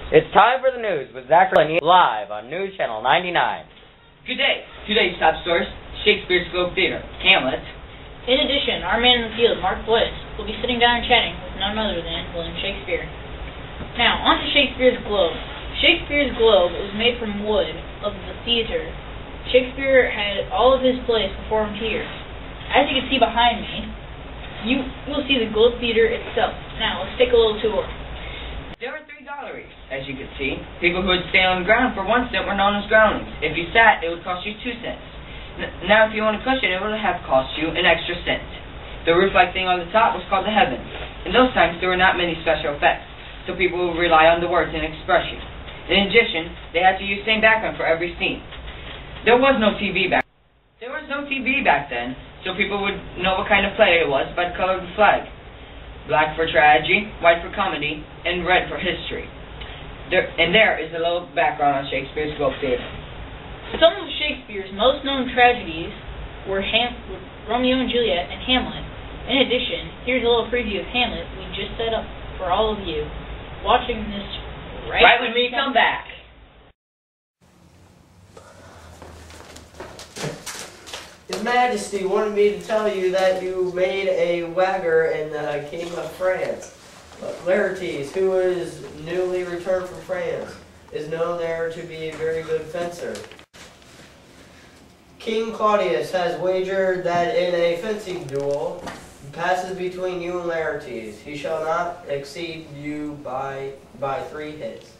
It's time for the news with Zachary live on News Channel 99. Good day. Today's top source, Shakespeare's Globe Theater, Hamlet. In addition, our man in the field, Mark Bliss, will be sitting down and chatting with none other than William Shakespeare. Now, on to Shakespeare's Globe. Shakespeare's Globe is made from wood of the theater. Shakespeare had all of his plays performed here. As you can see behind me, you will see the Globe Theater itself. Now, let's take a little tour. There were 3 galleries, as you could see. People who would stand on the ground for 1 cent were known as groundlings. If you sat, it would cost you 2 cents. Now, if you want a cushion, it would have cost you an extra cent. The roof-like thing on the top was called the heavens. In those times, there were not many special effects, so people would rely on the words and expression. In addition, they had to use the same background for every scene. There was no TV back then, so people would know what kind of play it was by the color of the flag. Black for tragedy, white for comedy, and red for history. There is a little background on Shakespeare's Globe Theater. Some of Shakespeare's most known tragedies were Romeo and Juliet and Hamlet. In addition, here's a little preview of Hamlet we just set up for all of you watching this right when we come back. His Majesty wanted me to tell you that you made a wagger in the King of France. Laertes, who is newly returned from France, is known there to be a very good fencer. King Claudius has wagered that in a fencing duel passes between you and Laertes, he shall not exceed you by 3 hits.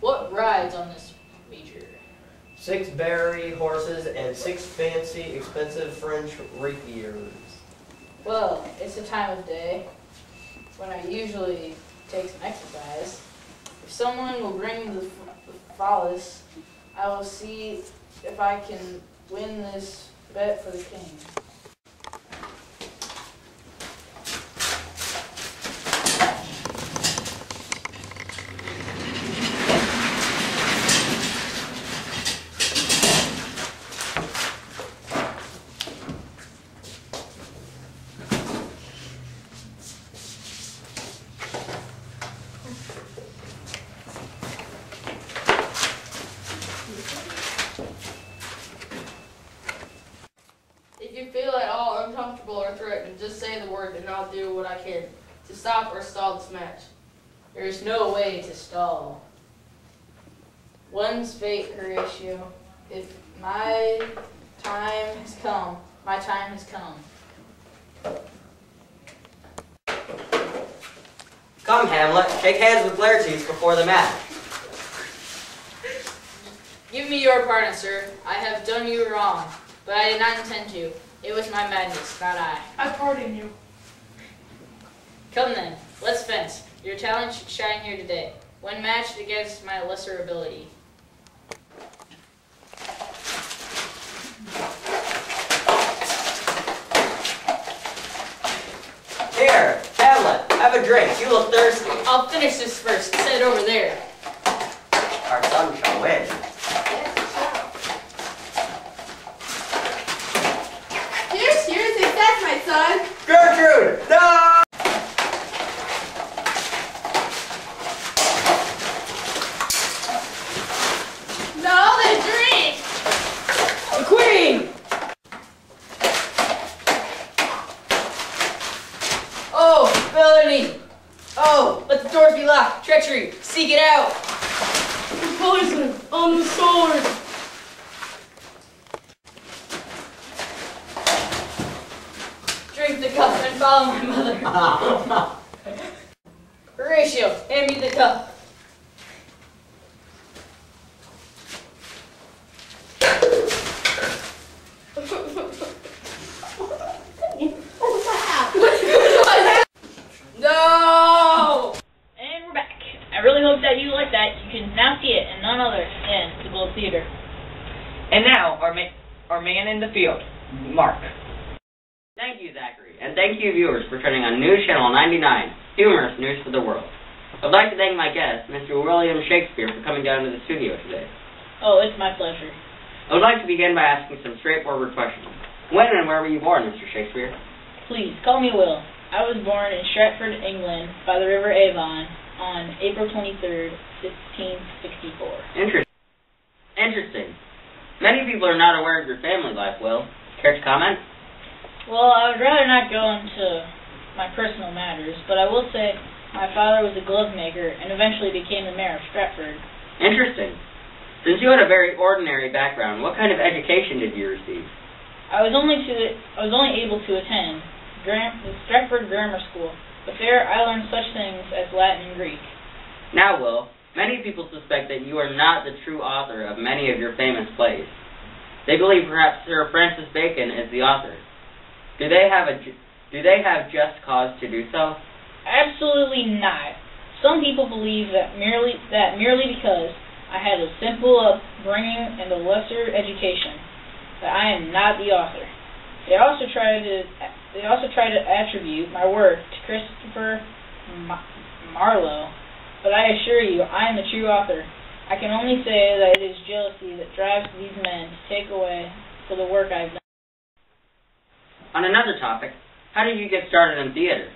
What rides on this wager? 6 berry horses and 6 fancy, expensive French rapiers. Well, it's a time of day when I usually take some exercise. If someone will bring the phallus, I will see if I can win this bet for the king. If you feel at all uncomfortable or threatened, just say the word and I'll do what I can to stop or stall this match. There is no way to stall. One's fate, Horatio. If my time has come, my time has come. Come, Hamlet, shake hands with Laertes before the match. Give me your pardon, sir. I have done you wrong, but I did not intend to. It was my madness, not I. I pardon you. Come then, let's fence. Your talent should shine here today, when matched against my lesser ability. Here, Hamlet, have a drink. You look thirsty. I'll finish this first. Set it over there. Our son shall win. Here's success, my son. Gertrude, no! No, the drink. The Queen! Oh, villainy! Oh, let the doors be locked. Treachery! Seek it out! Poison on the sword! Drink the cup and follow my mother. Horatio, hand me the cup. No! And we're back. I really hope that you like that. You can now see it and none other than the Globe Theater. And now, our man in the field, Mark. Thank you, Zachary, and thank you, viewers, for turning on News Channel 99, humorous news for the world. I'd like to thank my guest, Mr. William Shakespeare, for coming down to the studio today. Oh, it's my pleasure. I would like to begin by asking some straightforward questions. When and where were you born, Mr. Shakespeare? Please, call me Will. I was born in Stratford, England, by the River Avon, on April 23rd, 1564. Interesting. Many people are not aware of your family life, Will. Care to comment? Well, I would rather not go into my personal matters, but I will say my father was a glove maker and eventually became the mayor of Stratford. Interesting. Since you had a very ordinary background, what kind of education did you receive? I was only able to attend the Stratford Grammar School, but there I learned such things as Latin and Greek. Now, Will, many people suspect that you are not the true author of many of your famous plays. They believe perhaps Sir Francis Bacon is the author. Do they have just cause to do so? Absolutely not. Some people believe that merely because I had a simple upbringing and a lesser education, that I am not the author. They also try to attribute my work to Christopher Marlowe, but I assure you, I am the true author. I can only say that it is jealousy that drives these men to take away for the work I've done. On another topic, how did you get started in theater?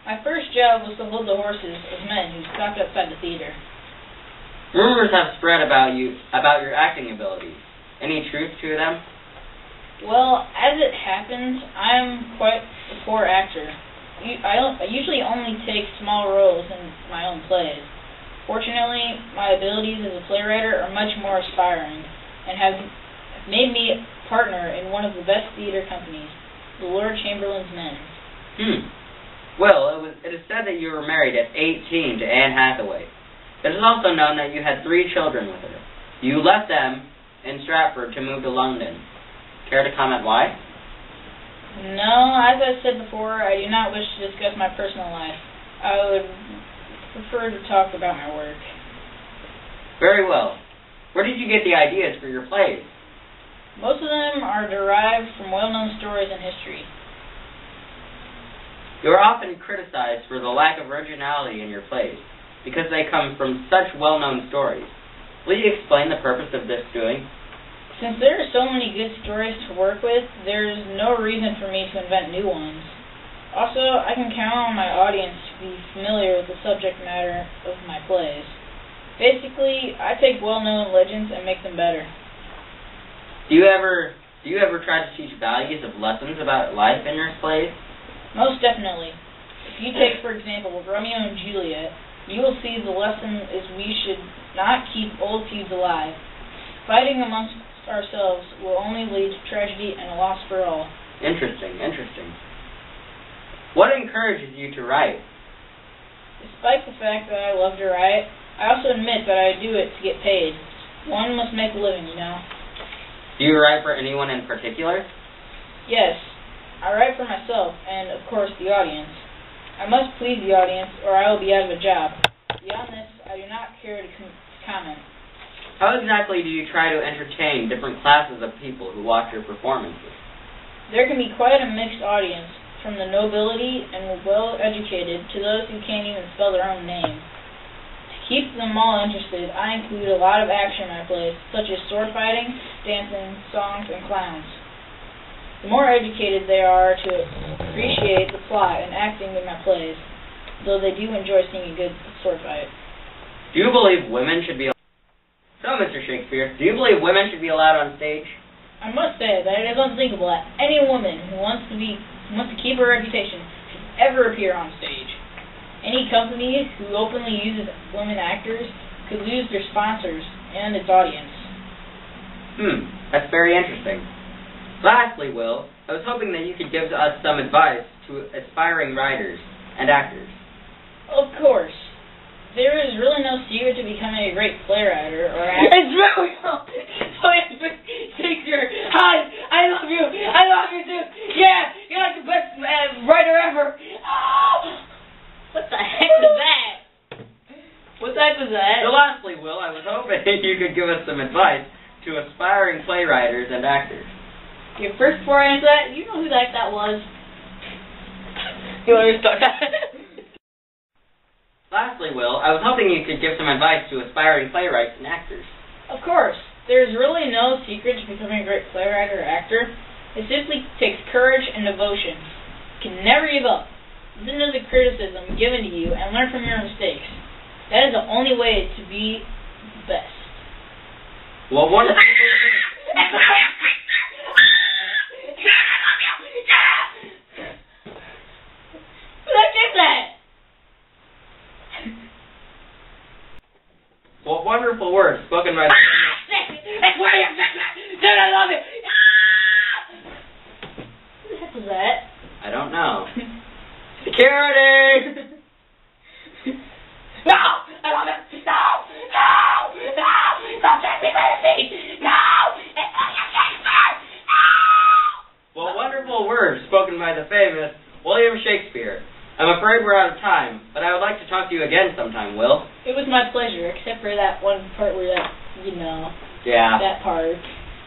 My first job was to hold the horses of men who stopped outside the theater. Rumors have spread about your acting abilities. Any truth to them? Well, as it happens, I am quite a poor actor. I usually only take small roles in my own plays. Fortunately, my abilities as a playwright are much more aspiring and have made me a partner in one of the best theater companies, the Lord Chamberlain's Men. Well, it is said that you were married at 18 to Anne Hathaway. It is also known that you had 3 children with her. You left them in Stratford to move to London. Care to comment why? No, as I said before, I do not wish to discuss my personal life. I would prefer to talk about my work. Very well. Where did you get the ideas for your plays? Most of them are derived from well-known stories in history. You are often criticized for the lack of originality in your plays, because they come from such well-known stories. Will you explain the purpose of this doing? Since there are so many good stories to work with, there is no reason for me to invent new ones. Also, I can count on my audience to be familiar with the subject matter of my plays. Basically, I take well-known legends and make them better. Do you ever try to teach values of lessons about life in your plays? Most definitely. If you take, for example, Romeo and Juliet, you will see the lesson is we should not keep old feuds alive. Fighting amongst ourselves will only lead to tragedy and a loss for all. Interesting. What encourages you to write? Despite the fact that I love to write, I also admit that I do it to get paid. One must make a living, you know. Do you write for anyone in particular? Yes, I write for myself and, of course, the audience. I must please the audience or I will be out of a job. Beyond this, I do not care to comment. How exactly do you try to entertain different classes of people who watch your performances? There can be quite a mixed audience, from the nobility and well-educated to those who can't even spell their own name. To keep them all interested, I include a lot of action in my plays, such as sword fighting, dancing, songs, and clowns. The more educated they are to appreciate the plot and acting in my plays, though they do enjoy seeing a good sword fight. Do you believe women should be... So, Mr. Shakespeare, do you believe women should be allowed on stage? I must say that it is unthinkable that any woman who wants to keep her reputation should ever appear on stage. Any company who openly uses women actors could lose their sponsors and its audience. That's very interesting. Lastly, Will, I was hoping that you could give us some advice to aspiring writers and actors. Of course. There is really no secret to becoming a great playwright or actor. It's really Shakespeare. Hi, I love you. I love you too. Yeah, you're like the best writer ever. What the heck was that? What the heck was that? So lastly, Will, I was hoping you could give us some advice to aspiring playwriters and actors. Okay, first before I answer that, you know who that was? You want to start that? Lastly, Will, I was hoping you could give some advice to aspiring playwrights and actors. Of course. There's really no secret to becoming a great playwright or actor. It simply takes courage and devotion. You can never give up. listen to the criticism given to you and learn from your mistakes. That is the only way to be the best. Well, one of the Look at that! What wonderful words spoken by the That's why dude, I love it! What the heck was that? I don't know. Security! No! I love it! No! No! No! Don't take me by the feet! No! It's not your Shakespeare! No! Well, wonderful words spoken by the famous William Shakespeare. I'm afraid we're out of time, but I would like to talk to you again sometime, Will. It was my pleasure, except for that one part where that, Yeah. that part.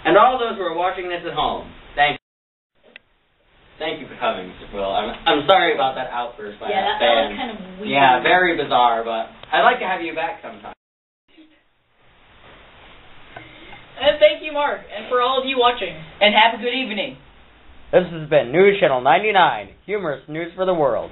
And all those who are watching this at home, thank you. Thank you for coming, Mr. Will. I'm sorry about that outburst by Yeah, that that was band. kind of weird. Yeah, very bizarre, but I'd like to have you back sometime. And thank you, Mark, and for all of you watching. And have a good evening. This has been News Channel 99, humorous news for the world.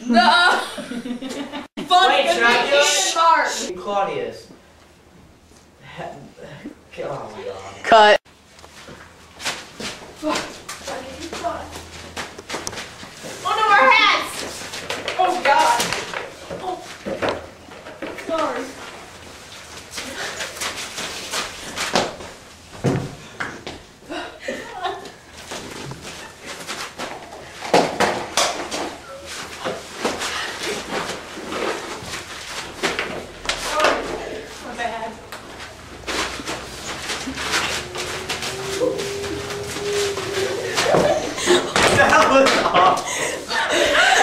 No. Wait, should I do it? Mark. Claudius. Oh my god. Cut. Oh no, our hats. Oh god. Oh. Sorry. My bad. That was awful.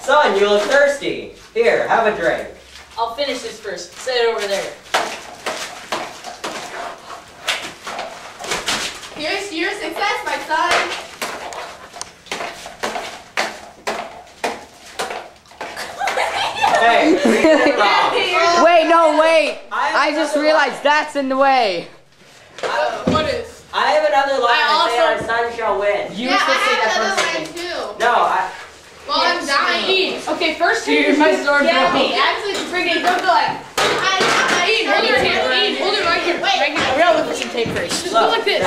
Son, you look thirsty. Here, have a drink. I'll finish this first. Set it over there. Here's your success, my son. Hey, Wait, no, wait. I just realized that's in the way. What is? I have another line I that say our son shall win. You Yeah, still I say have that another first line thing. too. No, Well, I'm dying. Okay, first Here's my sword, Yeah, bro. actually, freaking don't go like. Ian, hold it here. Ian, hold it right here. Wait, We gotta look for some tape first. just go like this.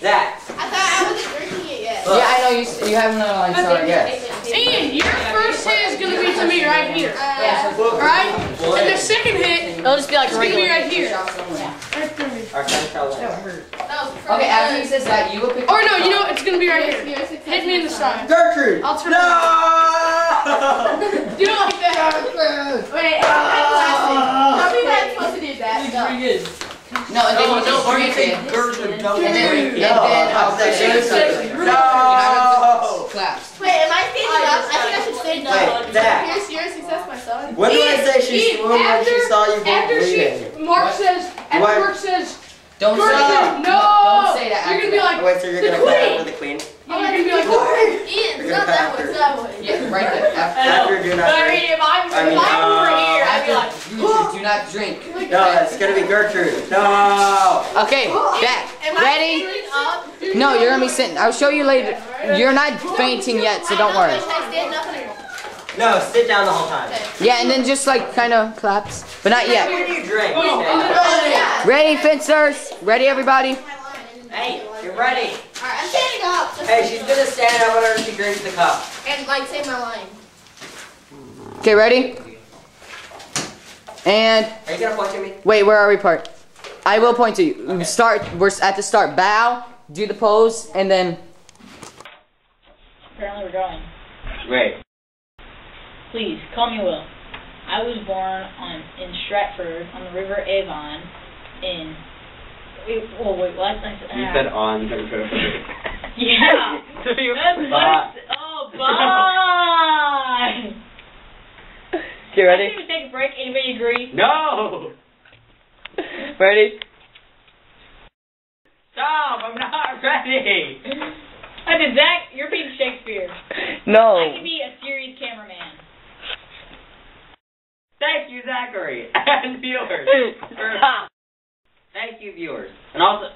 That. I thought I wasn't drinking it yet. Yeah, I know you have another line, so I guess. Ian, your first hit is gonna be to me right here. Yeah. Right? And the second hit It'll just be like is gonna be regular. right here. Our son shall win. Okay, after he says that, you will pick. Or no, you know what? It's gonna be right here. Hit me in the side. Gertrude! I'll turn. No! Do it like that. Wait, tell me that I'm supposed to do that. No, and then you just drink it. Gertrude, don't And then, do it. I'll say No! claps. Wait, am I standing up? I think I should stand up. Wait, Zach. Here's your success, my son. When did I say she Ian, swooned when she saw you both After bleeding? Mark says, What? after Mark says, Don't say Gertrude, that. no! Don't say that You're after gonna be that. like, Wait, so you're the gonna queen. clap for the queen? You're gonna be like, Ian, it's not that one, it's that one. Yeah, right there. After do not But drink. if I'm over here, I'd be like, You do not drink. No, it's gonna be Gertrude. No! Okay, back. am I Ready? standing up? No, you're gonna be sitting. I'll show you later. You're not fainting yet, so don't worry. Should I stand up anymore? No, sit down the whole time. Yeah, and then just like kind of claps, but not yet. When you drink, Oh, stand. yeah. Ready, fencers? Ready, everybody? Hey, you're ready. Alright, I'm standing up. Hey, she's gonna stand up whenever she drinks the cup. And like say my line. Okay, ready? And Are you gonna point to me? wait, where are we? Part. I will point to you. Okay. Start. We're at the start. Bow. Do the pose, and then. Apparently we're going. Great. Please, call me Will. I was born in Stratford on the River Avon in Wait, what? You said on. Yeah. Bye. Oh, bye. Okay, ready? I think we take a break. Anybody agree? No! Ready? Stop! I'm not ready! I did Zach, you're being Shakespeare. No. I can be a serious cameraman. Thank you, Zachary, and viewers. Thank you, viewers. And also,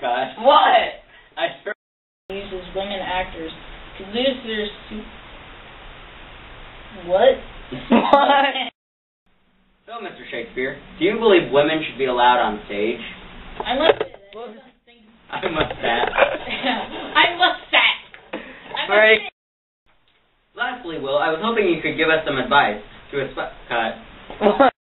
gosh. What? I sure. Uses women actors to lose their what? What? So, Mr. Shakespeare, do you believe women should be allowed on stage? I must say that. I must that. I must that. Right. Lastly, Will, I was hoping you could give us some advice to cut. What?